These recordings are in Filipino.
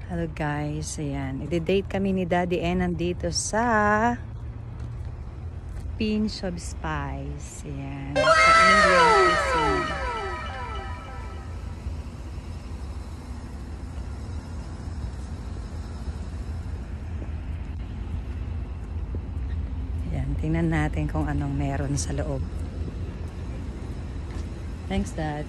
Hello guys, ayan. Ide-date kami ni Daddy N nandito sa Pinch of Spice. Ayan, sa Indian cuisine. Ayan, tingnan natin kung anong meron sa loob. Thanks, Dad.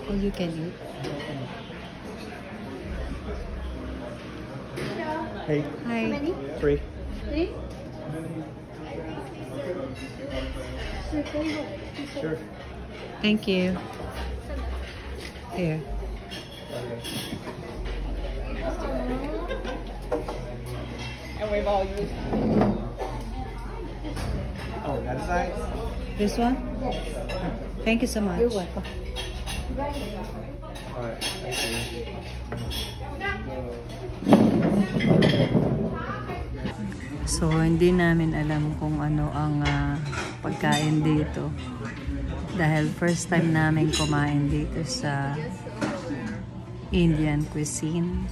All you can eat. Hey. Hi. Three. Sure. Thank you. Here. And we've all used Oh, that side? This one? Thank you so much. You're welcome. Alright, thank you. So, hindi namin alam kung ano ang pagkain dito. Dahil first time namin kumain dito sa Indian cuisine.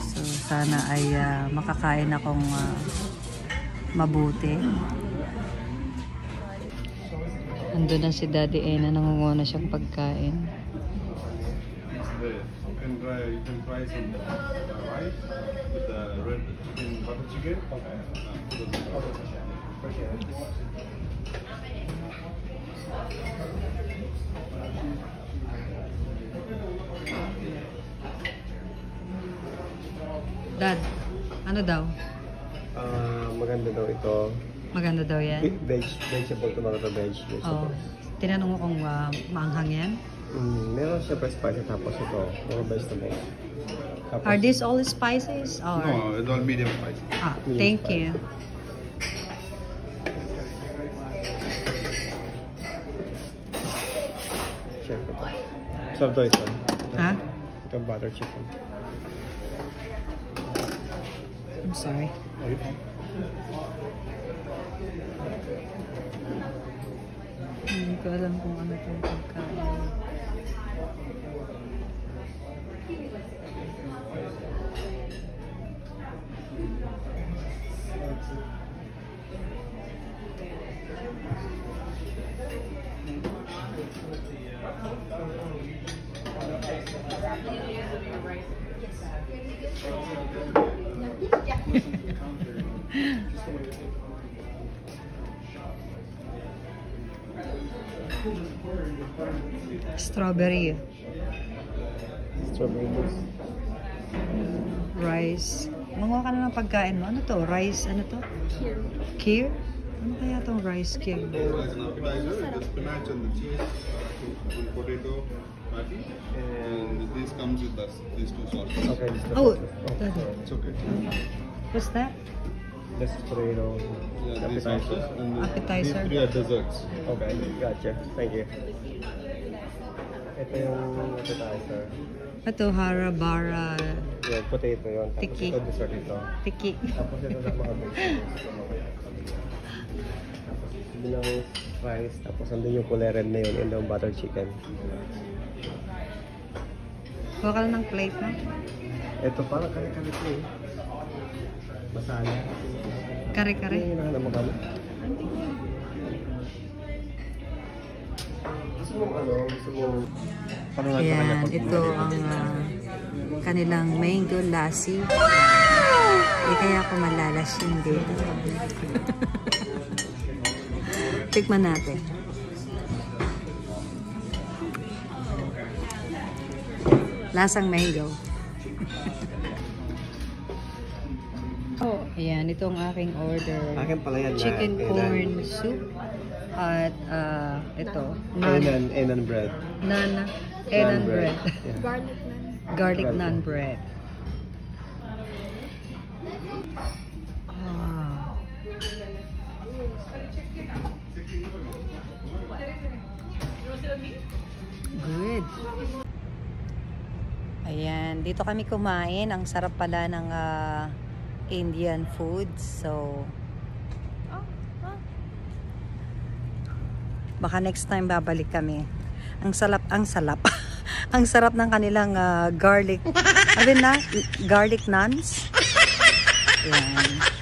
So, sana ay makakain akong mabuti. Ando na si Daddy N na nangunguna siyang pagkain. You can try some rice with the red chicken, butter chicken. Dad, ano daw? Maganda daw ito. Maganda daw yan? Vegetable to mga Oh, vegetable. tinanong mo kung maanghang yan? Meron siya spicy tapos ito, mga vegetables. Tapos, Are these all spices? Or? No, it's all medium spicy. Ah, thank you. Chef ito. Sarap daw ito. Ha? Ito butter chicken. I'm sorry. Hindi ko alam kung ano itong pagkain. Strawberry. Strawberry juice. Rice. Manguha ka na ng pagkain mo. Ano to? Rice, ano to? Kheer. Kheer? Ano kaya tong rice kheer? As an appetizer, the spinach and the cheese, and potato patty, and this comes with these two sauces. Okay, this is the Oh, sauce. Daddy. It's okay. What's that? This is potato. Yeah, these Appetizer. sauces and Appetizer. these three are desserts. Okay, gotcha. Thank you. Ito yung appetizer. Ito, harabara Yung potato yun. Tapos Tiki. ito dessert ito. tiki. Tapos ito na mga vegetables. Tapos bilang rice. Tapos andun yung kuleren na yun. And yung butter chicken. Kuha ka lang ng plate mo. Ito parang kare-kare ito eh. Masala. Kare-kare. Yung hinahanap mo kami. Gusto mo ano? Gusto mo... Ayan, ito ang kanilang mango lassi. Hindi kaya ako malalasing dito. Tikman natin. Lasang mango. Oh, ayan, ito ang aking order. Akin pala yan. Chicken corn soup. At ito, Enan bread. naan bread. Yeah. Garlic naan. Garlic naan bread. Ayan, dito kami kumain. Ang sarap pala ng Indian food. So, baka next time babalik kami. Ang salap. Ang sarap ng kanilang garlic. Ano na? Garlic naans. Ayan.